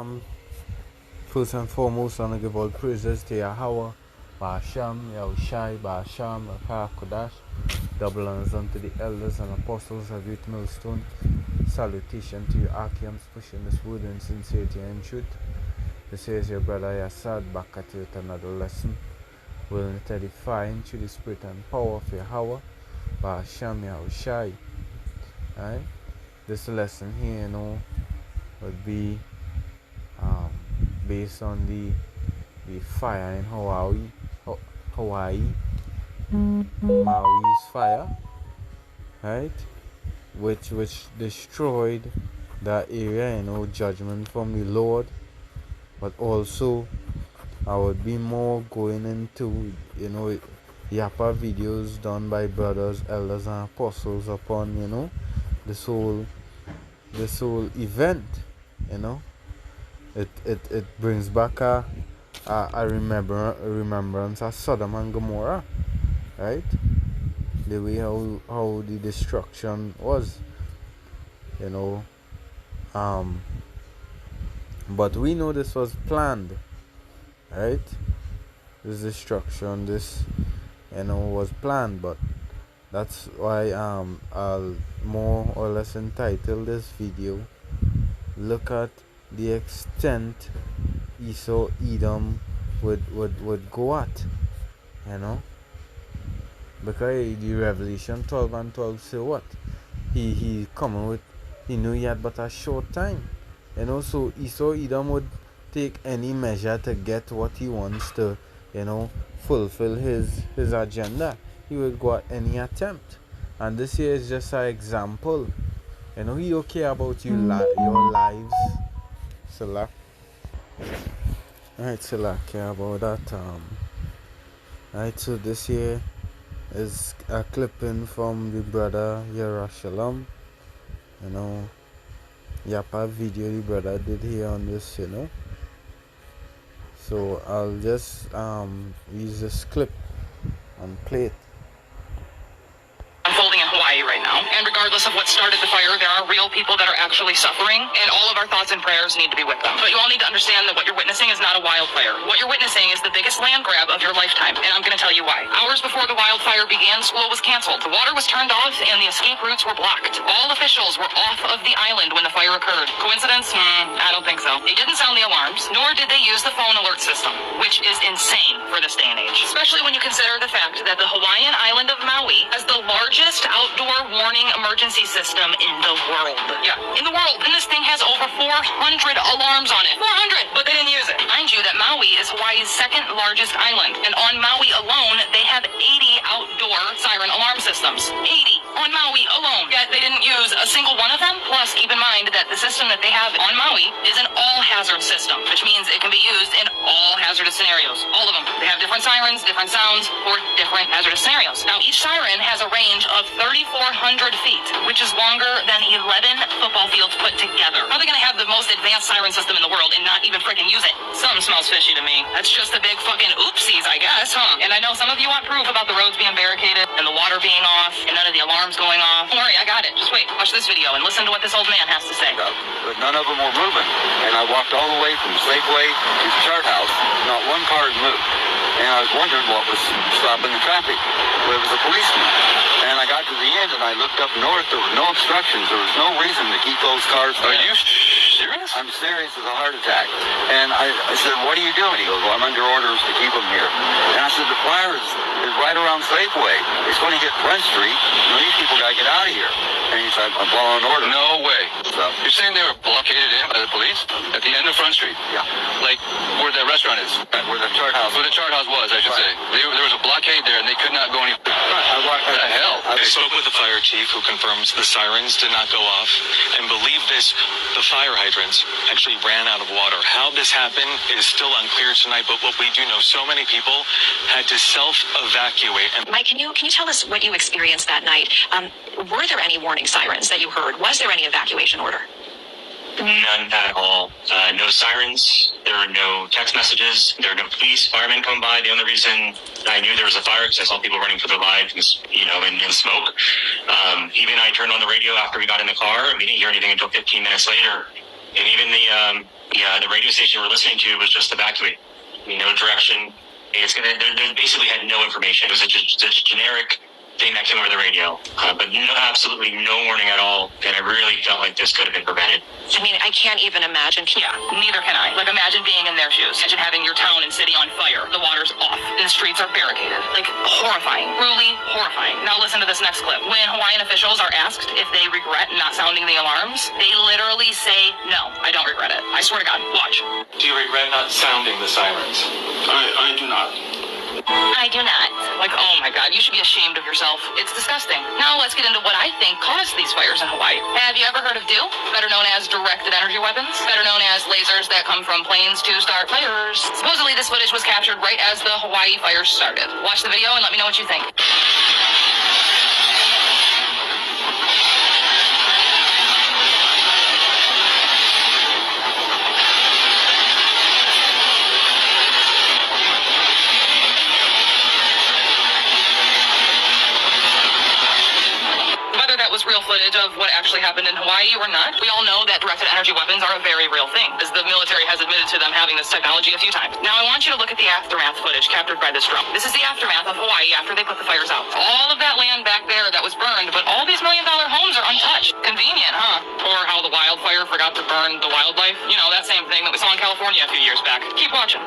Um, First and foremost, I want to give all praises to Yahweh, Ba'asham, Yahushai, Ba'asham, Rakah, Kodash. Double honors unto the elders and apostles of Youth Millstone. Salutation to you, Archeums, pushing this word in sincerity and truth. This is your brother Yassad back at you with another lesson. Willing to edifying through the spirit and power of Yahweh, Ba'asham, Yahushai. Alright? This lesson here, would be based on the fire in Hawaii, Maui's fire, right? Which destroyed that area, judgment from the Lord. But also, I would be more going into, Yapa videos done by brothers, elders, and apostles upon, this whole event, It brings back a remembrance of Sodom and Gomorrah, right? The way how the destruction was, but we know this was planned, right? This destruction, was planned, but that's why I'll more or less entitle this video, look at the extent Esau Edom would go at, because the Revelation 12 and 12 say what? He coming with, he knew he had but a short time, so Esau Edom would take any measure to get what he wants to, fulfill his agenda. He would go at any attempt, and this here is just an example. He don't care about your lives. Alright, care about that. Alright, so this here is a clipping from the brother Yerushalayim. Yapa video the brother did here on this, So I'll just use this clip and play it. Unfolding in Hawaii right now, and regardless of what started the fire, there are real people that are actually suffering, and all of our thoughts and prayers need to be with them. But you all need to understand that what you're witnessing is not a wildfire. What you're witnessing is the biggest land grab of your lifetime, and I'm going to tell you why. Hours before the wildfire began, school was canceled. The water was turned off, and the escape routes were blocked. All officials were off of the island when the fire occurred. Coincidence? I don't think so. They didn't sound the alarms, nor did they use the phone alert system, which is insane for this day and age, especially when you consider the fact that the Hawaiian island of Maui has the largest outdoor warning emergency system in the world. Yeah, in the world. And this thing has over 400 alarms on it. 400! But they didn't use it. Mind you that Maui is Hawaii's second largest island. And on Maui alone, they have 80 outdoor siren alarm systems. 80 on Maui alone. Yet they didn't use a single one of them. Plus, keep in mind that the system that they have on Maui is an all-hazard system, which means it can be used in all hazardous scenarios. All of them. They have different sirens, different sounds for different hazardous scenarios. Now, each siren has a range of 3,400 feet, which is longer than 11 football fields put together. How are they going to have the most advanced siren system in the world and not even freaking use it? Something smells fishy to me. That's just a big fucking oopsies, I guess, huh? And I know some of you want proof about the roads being barricaded and the water being off and none of the alarms going off. Don't worry, I got it. Just wait. Watch this video and listen to what this old man has to say. But none of them were moving. And I walked all the way from Safeway to the chart house. Not one car had moved. And I was wondering what was stopping the traffic. Well, it was a policeman. And I got to the end and I looked up north. There were no obstructions. There was no reason to keep those cars there. Are you serious? I'm serious as a heart attack. And I said, what are you doing? He goes, well, I'm under orders to keep them here. And I said, the fire is right around Safeway. It's going to hit Front Street. These people got to get out of here. And he said, I'm following orders. No way. So, You're saying they were blockaded in by the police at the end of Front Street? yeah. Like where the restaurant is? Where the chart house Where the chart house was, I should Right. say. There was a blockade there and they could not go any further. What the hell? I spoke with the fire chief who confirms the sirens did not go off and believe the fire hydrants actually ran out of water. How this happened is still unclear tonight, but what we do know, so many people had to self-evacuate. And Mike, can you tell us what you experienced that night? Were there any warning sirens that you heard? Was there any evacuation order? None at all. No sirens. There are no text messages. There are no police, firemen come by. The only reason I knew there was a fire because I saw people running for their lives, in smoke. Even I turned on the radio after we got in the car. We didn't hear anything until 15 minutes later. And even The radio station we're listening to was just evacuate. No direction. They basically had no information. It was just a generic thing that came over the radio, but absolutely no warning at all. And I really felt like this could have been prevented. I mean, I can't even imagine. Yeah, neither can I. Like, imagine being in their shoes. Imagine having your town and city on fire. The water's off, and the streets are barricaded. Like, horrifying. Truly horrifying. Now listen to this next clip. When Hawaiian officials are asked if they regret not sounding the alarms, they literally say, no, I don't regret it. I swear to God. Watch. Do you regret not sounding the sirens? I do not. I do not. Like, oh my God, you should be ashamed of yourself. It's disgusting. Now let's get into what I think caused these fires in Hawaii. Have you ever heard of DEW? Better known as directed energy weapons. Better known as lasers that come from planes to start fires. Supposedly this footage was captured right as the Hawaii fires started. Watch the video and let me know what you think. Real footage of what actually happened in Hawaii or not. We all know that directed energy weapons are a very real thing, as the military has admitted to them having this technology a few times. Now I want you to look at the aftermath footage captured by this drone. This is the aftermath of Hawaii after they put the fires out. All of that land back there that was burned, but all these million-dollar homes are untouched. Convenient, huh? Or how the wildfire forgot to burn the wildlife. You know, that same thing that we saw in California a few years back. Keep watching.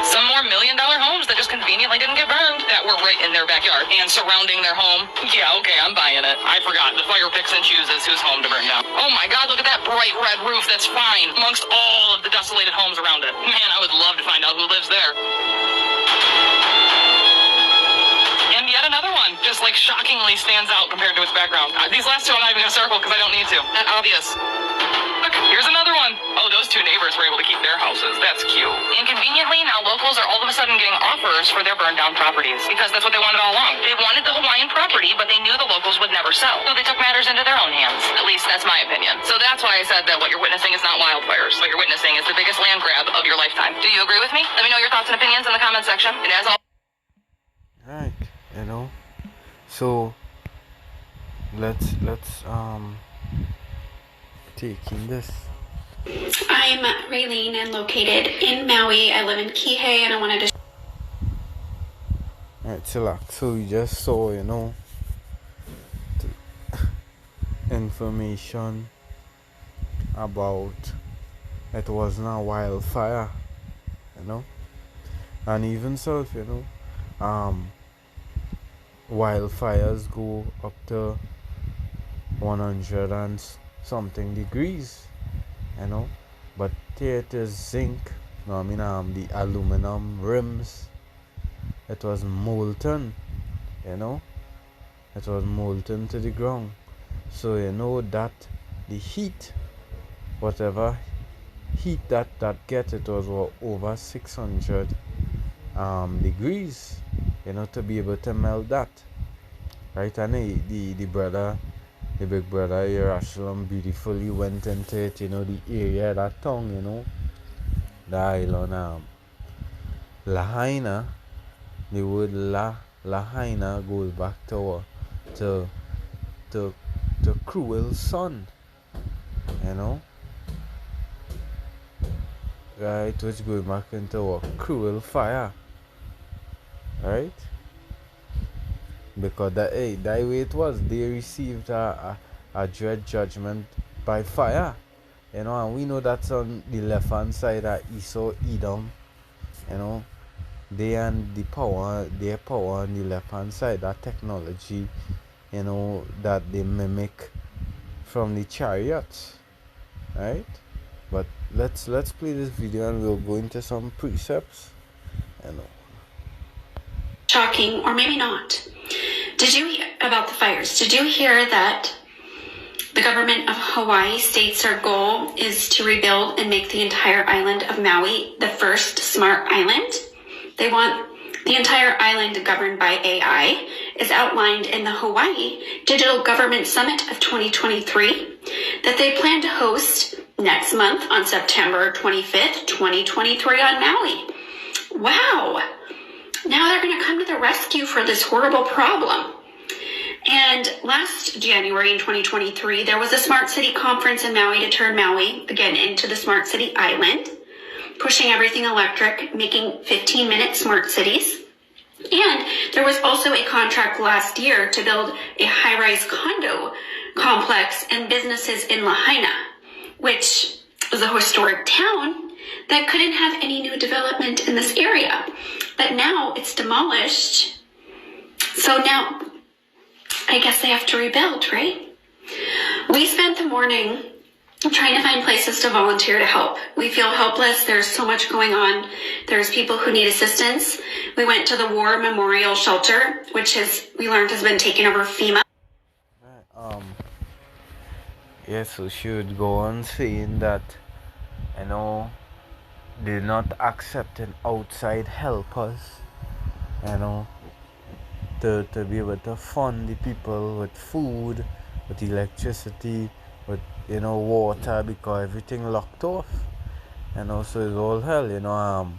Some more million-dollar homes that just conveniently didn't get burned that were right in their backyard and surrounding their home. Yeah, okay, I'm buying it. I forgot. The fire picks and chooses whose home to burn down. Oh my God, look at that bright red roof. That's fine amongst all of the desolated homes around it. Man, I would love to find out who lives there. And yet another one just like shockingly stands out compared to its background. These last two I'm not even gonna circle because I don't need to. That obvious. Look, here's another one. Oh, those two neighbors were able to keep their houses. That's cute. And conveniently, now locals are all of a sudden getting offers for their burned down properties because that's what they wanted all along. They wanted the Hawaiian property, but they knew the locals would never sell. So they took matters into their own hands. At least that's my opinion. So that's why I said that what you're witnessing is not wildfires. What you're witnessing is the biggest land grab of your lifetime. Do you agree with me? Let me know your thoughts and opinions in the comment section. And as always, Right, so let's take in this. I'm Raylene and located in Maui. I live in Kihei and I wanted to Alright, so you just saw, information about it wasn't a wildfire, and even so, wildfires go up to 100 and something degrees, but it is zinc, the aluminum rims, it was molten, it was molten to the ground. So that the heat, whatever heat that get, it was over 600 degrees, to be able to melt that, right? And the big brother Yerushalayim beautifully went into it, the area, that tongue, the island, Lahaina. The word Lahaina goes back to cruel sun, right, which goes back into a cruel fire, right? Because that way it was, they received a dread judgment by fire, and we know that's on the left hand side of Esau, Edom, they and their power on the left hand side, that technology, that they mimic from the chariots, right? But let's play this video and we'll go into some precepts. shocking, or maybe not. Did you hear about the fires? Did you hear that the government of Hawaii states their goal is to rebuild and make the entire island of Maui the first smart island? They want the entire island governed by AI, is outlined in the Hawaii Digital Government Summit of 2023 that they plan to host next month on September 25th, 2023 on Maui. Wow. Now they're going to come to the rescue for this horrible problem. And last January in 2023, there was a Smart City conference in Maui to turn Maui, again, into the Smart City Island, pushing everything electric, making 15-minute smart cities. And there was also a contract last year to build a high-rise condo complex and businesses in Lahaina, which was a historic town that couldn't have any new development in this area. But now it's demolished. So now I guess they have to rebuild, right? We spent the morning trying to find places to volunteer to help. We feel helpless. There's so much going on. There's people who need assistance. We went to the War Memorial Shelter, which we learned has been taken over FEMA. Yes, we should go on saying that, they're not accepting outside helpers, to be able to fund the people with food, with electricity, with water, because everything locked off. So it's all hell.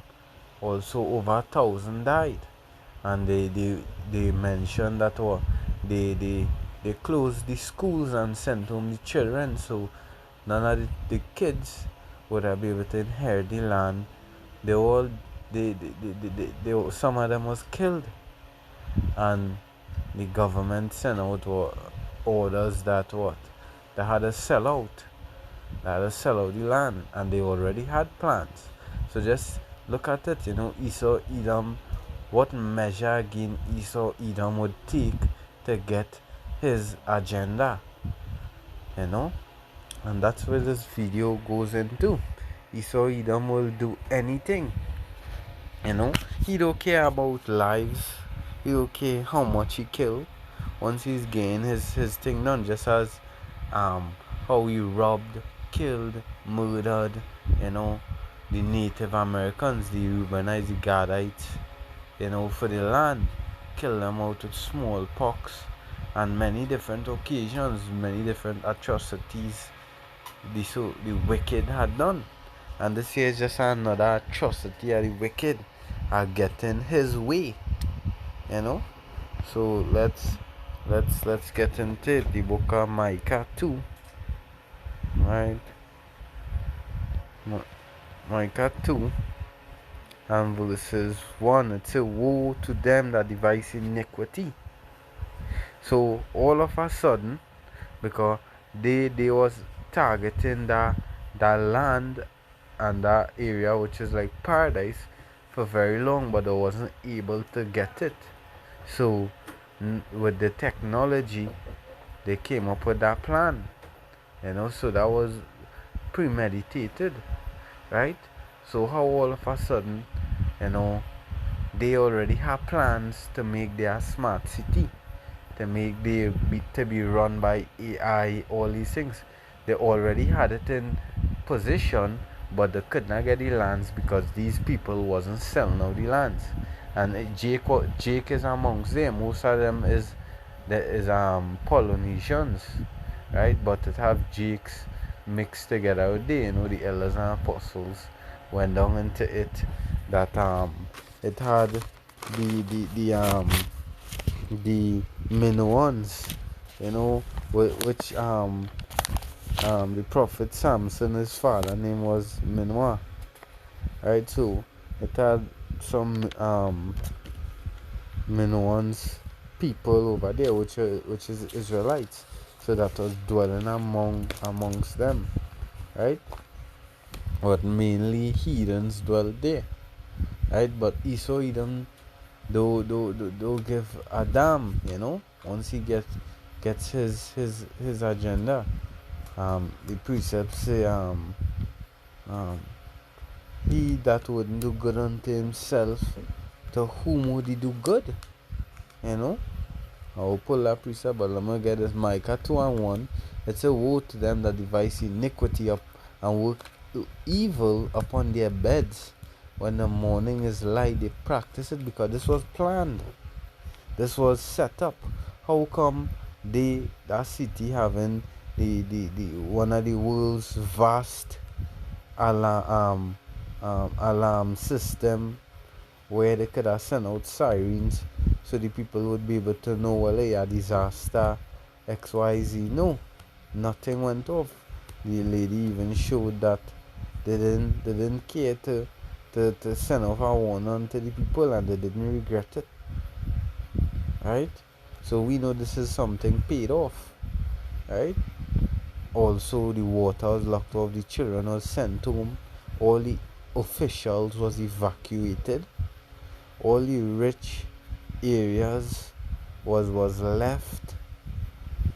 Also over 1,000 died, and they mentioned that they closed the schools and sent home the children, so none of the kids would have been able to inherit the land. Some of them was killed, and the government sent out orders that they had to sell out. They had to sell out the land, and they already had plans. So just look at it, Esau Edom, what measure again Esau Edom would take to get his agenda, and that's where this video goes into. Esau Edom will do anything, he don't care about lives, he don't care how much he killed. Once he's gained his thing done, just as how he robbed, killed, murdered, the Native Americans, the Reubenites, the Gadites, for the land, kill them out with smallpox, and many different occasions, many different atrocities the wicked had done. And this here is just another atrocity of the wicked are getting his way, So let's get into it. The book of Micah 2, right? Micah 2 and verses 1. It says, woe to them that devise iniquity. So all of a sudden, because they was targeting that land and that area which is like paradise for very long, but they wasn't able to get it. So with the technology, they came up with that plan, so that was premeditated, right? So how all of a sudden, they already have plans to make their smart city, to be run by AI, all these things. They already had it in position, but they could not get the lands because these people wasn't selling out the lands. And Jake is amongst them. Most of them is Polynesians, right? But it have Jakes mixed together out there. The elders and apostles went down into it. That it had the Minoans, which the prophet Samson, his father name was Manoah, right? So it had some Minoans people over there, which is Israelites, so that was dwelling amongst them, right? But mainly heathens dwelt there, right? But Esau Edom don't give a damn, once he gets his agenda. The precepts say he that wouldn't do good unto himself, to whom would he do good? I will pull that precept, but let me get this. Micah 2 and 1. It says, woe to them that devise iniquity up and work evil upon their beds. When the morning is light, they practice it, because this was planned. This was set up. How come that city having the one of the world's vast alarm system, where they could have sent out sirens so the people would be able to know, well, a disaster XYZ. No, nothing went off. The lady even showed that they didn't care to send off a warning to the people, and they didn't regret it. Right? So we know this is something paid off. Right? Also, the water was locked off, the children was sent home, all the officials was evacuated, all the rich areas was left,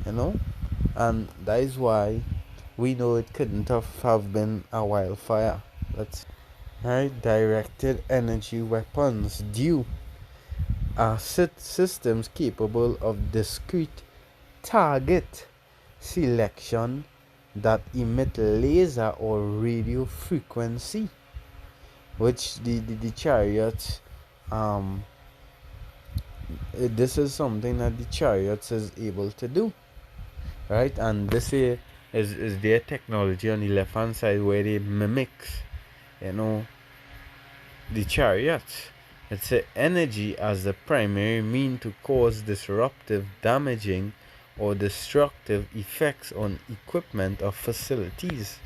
and that is why we know it couldn't have been a wildfire. That's right. Directed energy weapons due are systems capable of discrete target selection that emit laser or radio frequency, which the chariots this is something that the chariots is able to do, right? And this here is their technology on the left hand side, where they mimics the chariots. It's energy as the primary mean to cause disruptive, damaging, or destructive effects on equipment or facilities.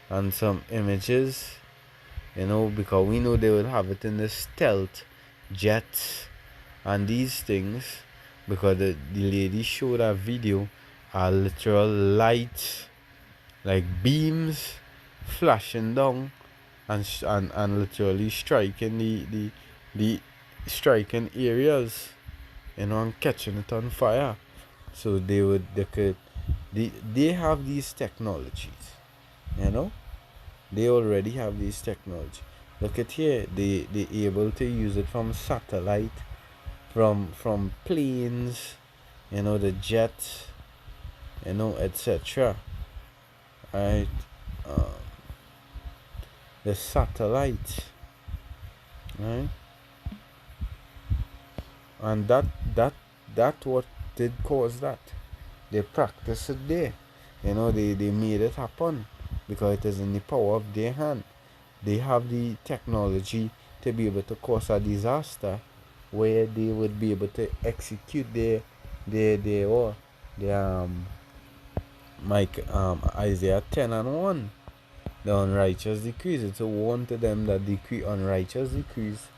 And some images, because we know they will have it in the stealth jets and these things, because the lady showed a video, are literal lights, like beams flashing down and literally striking the striking areas, and catching it on fire. So they have these technologies, they already have these technology. Look at here, they able to use it from satellite, from planes, the jets, etc. Right? The satellite, right? And that what did cause that. They practiced it there. They made it happen because it is in the power of their hand. They have the technology to be able to cause a disaster where they would be able to execute their Isaiah 10:1, the unrighteous decrees. It's a warning to them that decree unrighteous decrees,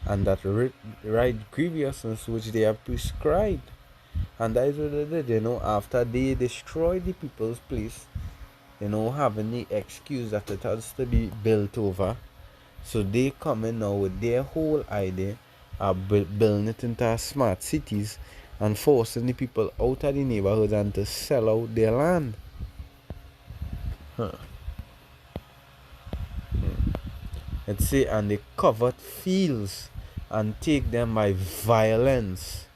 and that right grievousness which they have prescribed. And that is what they did, after they destroyed the people's place, having the excuse that it has to be built over. So they come in now with their whole idea of building it into smart cities and forcing the people out of the neighborhoods and to sell out their land. Let's say, and they covered fields and take them by violence,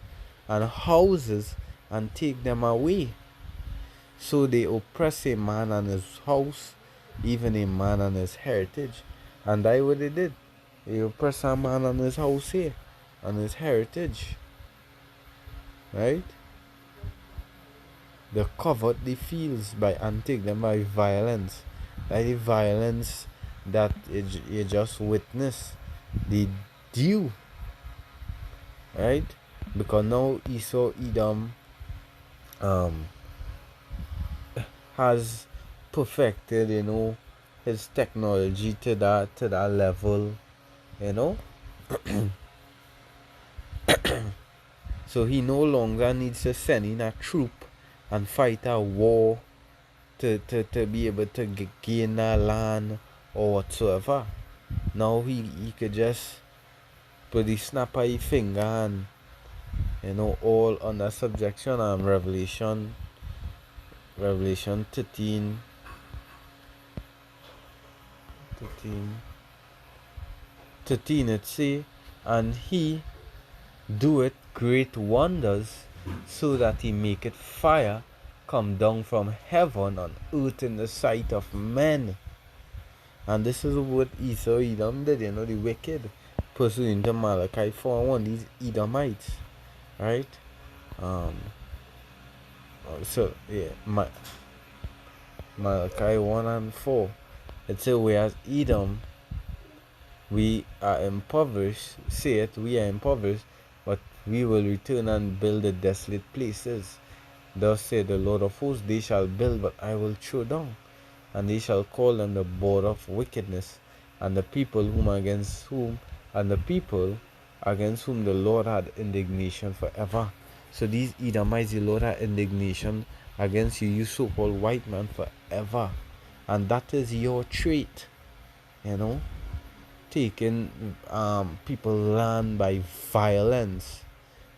and houses and take them away. So they oppress a man and his house, even a man and his heritage. And that's what they did. They oppress a man and his house here, and his heritage. Right? They covered the fields and take them by violence. Like the violence that you just witnessed. They do. Right? Because now Esau Edom has perfected, his technology to that level, So he no longer needs to send in a troop and fight a war to be able to gain a land or whatsoever. Now he could just put the snap of his finger and all under subjection. Revelation 13 it say, and he doeth great wonders, so that he maketh fire come down from heaven on earth in the sight of men. And this is what Esau Edom did, the wicked, pursuing to Malachi 4:1, these Edomites, right? So yeah, Malachi 1:4, it says, whereas Edom, we are impoverished, say it, we are impoverished, but we will return and build the desolate places. Thus said the Lord of hosts, they shall build, but I will throw down, and they shall call them the border of wickedness, and the people against whom the Lord had indignation forever. So these Edomites, the Lord had indignation against you, you so-called white man, forever. And that is your trait, taking people's land by violence,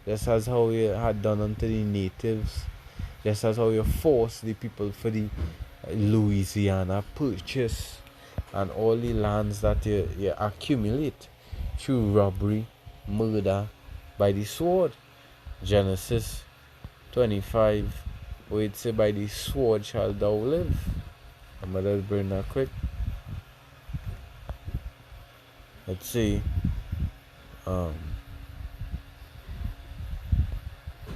just as how you had done unto the natives, just as how you forced the people for the Louisiana Purchase and all the lands that you accumulate through robbery, murder, by the sword. Genesis 25, where it say, by the sword shall thou live. I'm going to bring that quick. Let's see.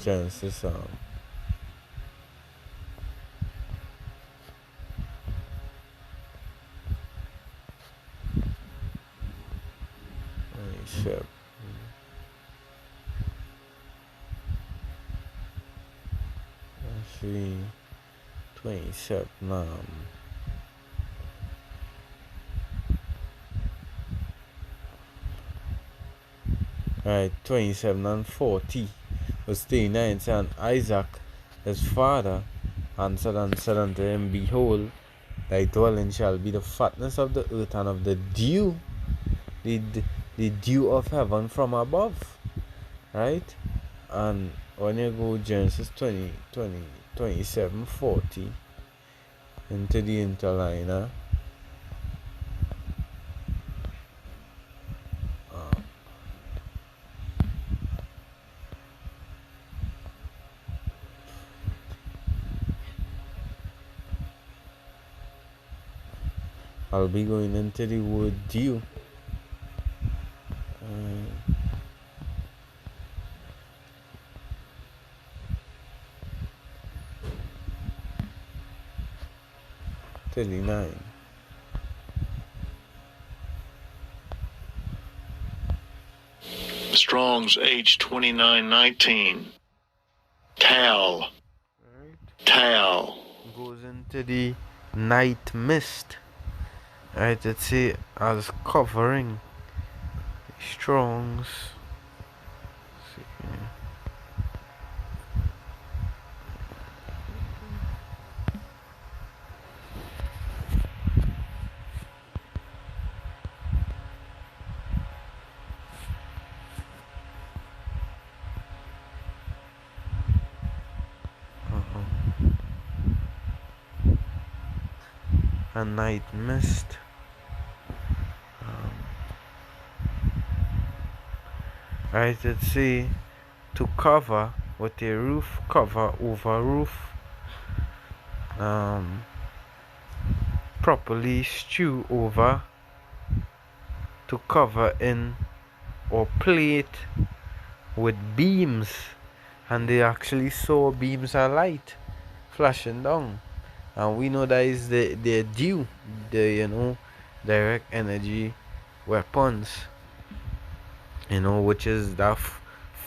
Genesis 27. Right, 27 and 40. Verse 39, and Isaac his father answered and said unto him, behold, thy dwelling shall be the fatness of the earth and of the dew, the dew of heaven from above. Right? And when you go Genesis 27, 40 into the interliner, I'll be going into the word dew. $39. Strong's H2919. Tal. Tal. Goes into the night mist. Right, let's see, as covering. Strong's. A night mist. Right, let's see, to cover with a roof, cover over roof, properly stew over, to cover in or plate with beams, and they actually saw beams of light flashing down, and we know that is the dew, the direct energy weapons, which is that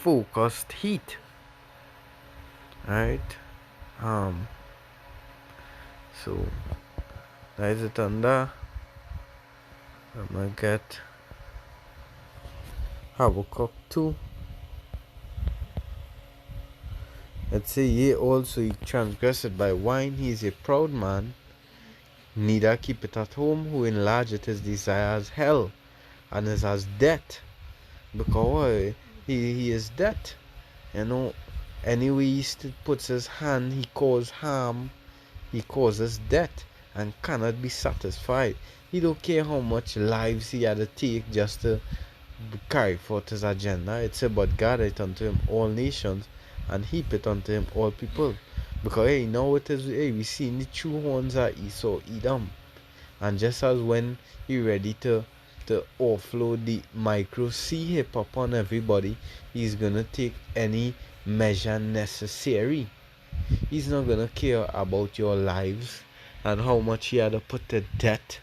focused heat. Right? So that is the thunder. I'm gonna get Habakkuk 2. Let's say, yea, also he transgressed by wine, he is a proud man, neither keep it at home, who enlargeth his desires hell, and is as death, because he is death. Anyway he still puts his hand, he causes harm, he causes death, and cannot be satisfied. He don't care how much lives he had to take just to carry forth his agenda. It's about God it unto him all nations, and heap it unto him all people. Because now it is, we seen the true horns of Esau, Edom. And just as when he ready to offload the micro C-hip upon everybody, he's gonna take any measure necessary. He's not gonna care about your lives and how much he had to put to death.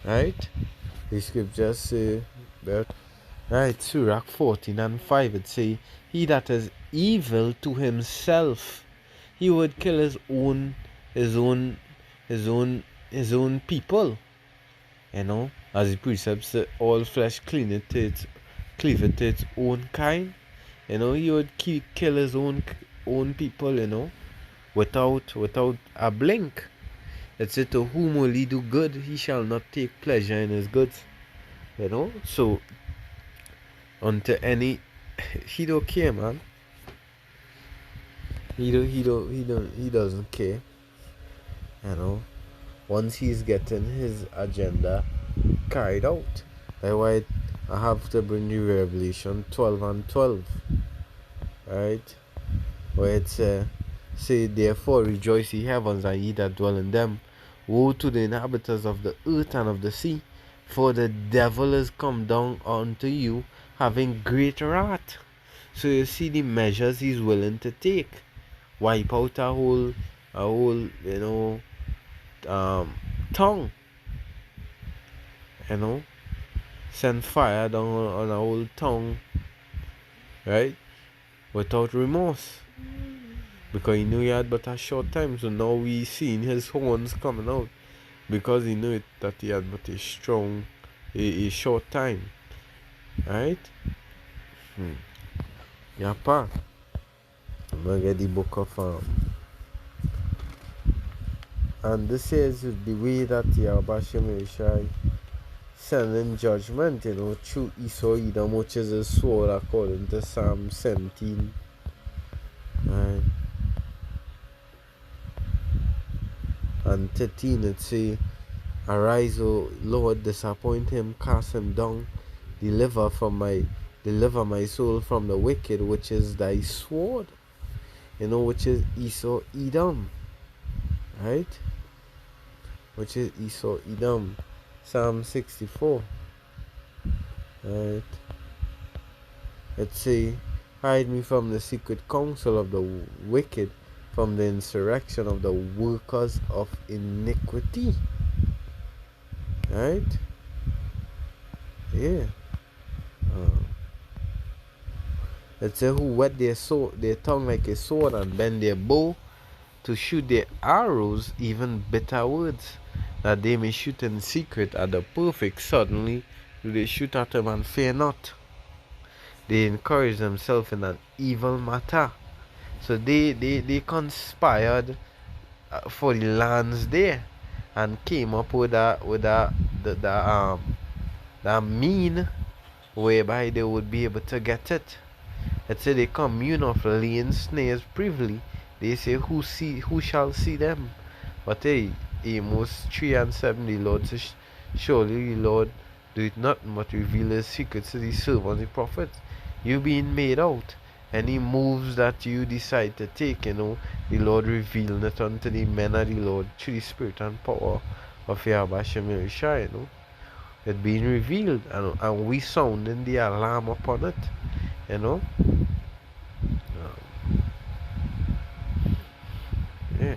Right? The scriptures say that Right, Sirach 14:5 it say, he that is evil to himself, he would kill his own people. You know, as the precepts say, all flesh cleaveth to its own kind. You know, he would kill his own people, you know, without a blink. It said, to whom will he do good, he shall not take pleasure in his goods. You know, so unto any he don't care, man. He doesn't care. You know, once he's getting his agenda carried out. That's why I have to bring you Revelation 12:12. Right? Where it say, therefore rejoice ye heavens and ye that dwell in them. Woe to the inhabitants of the earth and of the sea, for the devil is come down unto you, having great wrath. So you see the measures he's willing to take. Wipe out a whole tongue. You know, send fire down on a whole tongue, right? Without remorse. Because he knew he had but a short time, so now we seeing his horns coming out. Because he knew that he had but a short time. Right? Yapa. I'm gonna get the book of and this is the way that Yahweh Shai sending judgment, you know, through Esau Edom, which is his sword according to Psalm 17. Right? And 13 it say, arise, O Lord, disappoint him, cast him down, deliver my soul from the wicked, which is thy sword, you know, which is Esau Edom, right? Which is Esau Edom. Psalm 64. Right. It say, hide me from the secret counsel of the wicked, from the insurrection of the workers of iniquity. Right? Yeah. It say, who wet their tongue like a sword and bend their bow to shoot their arrows, even bitter words, that they may shoot in secret at the perfect. Suddenly do they shoot at him and fear not. They encourage themselves in an evil matter. So they conspired for the lands there and came up with that mean whereby they would be able to get it. It said they commune of laying snares privily. They say, who shall see them? But hey, Amos 3:7, the Lord says, surely the Lord doeth nothing but reveal his secrets to the servants, the prophets. You being made out. Any moves that you decide to take, you know, the Lord revealed it unto the men of the Lord through the spirit and power of Yahweh Shemir Shai, you know. It being revealed, and we sounding the alarm upon it, you know. Yeah.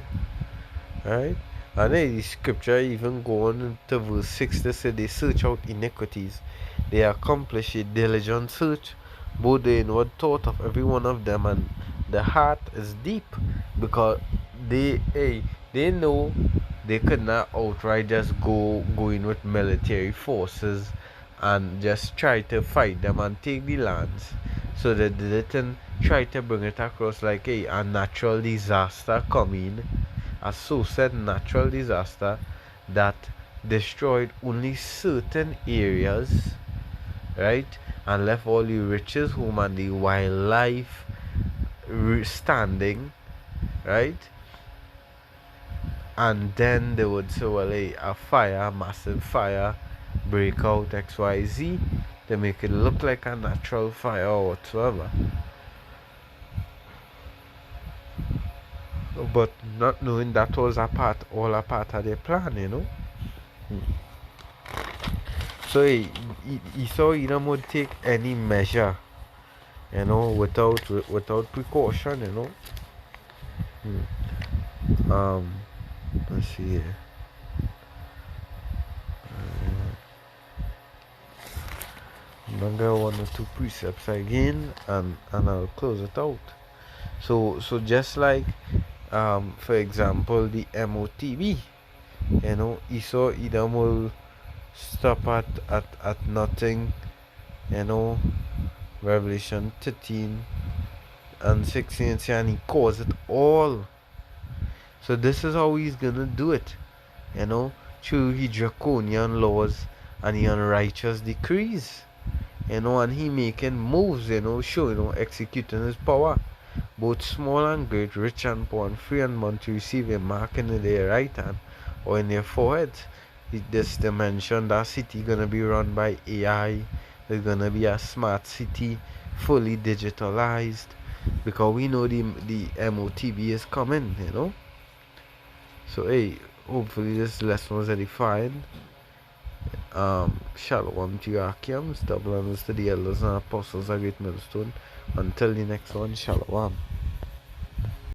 Right? And then the scripture even go on to verse 6 to say, they search out iniquities. They accomplish a diligent search, both the inward thought of every one of them, and the heart is deep, because they know they could not outright just go in with military forces and just try to fight them and take the lands. So they didn't try to bring it across like a natural disaster coming, a so said natural disaster that destroyed only certain areas, right, and left all the riches home and the wildlife standing, right? And then they would say, well, a fire, massive fire, break out XYZ, they make it look like a natural fire or whatsoever. But not knowing that was all a part of their plan, you know. So Esau Edom would take any measure, you know, without precaution, you know. Let's see here. I'm gonna get one or two precepts again, and I'll close it out. So just like for example the MOTB, you know, Esau Edom will stop at nothing, you know. Revelation 13 and 16 say, and he caused it all. So this is how he's gonna do it, you know, through his draconian laws and his unrighteous decrees, you know, and he making moves, you know, showing, you know, executing his power, both small and great, rich and poor, and free and bond, to receive a mark in their right hand or in their forehead. This dimension, that city gonna be run by AI. It's gonna be a smart city, fully digitalized, because we know the MOTB is coming, you know. So hey, hopefully this lesson was edifying. Shalom to your Akiams, double honors to the elders and apostles of Great Millstone. Until the next one, shalom.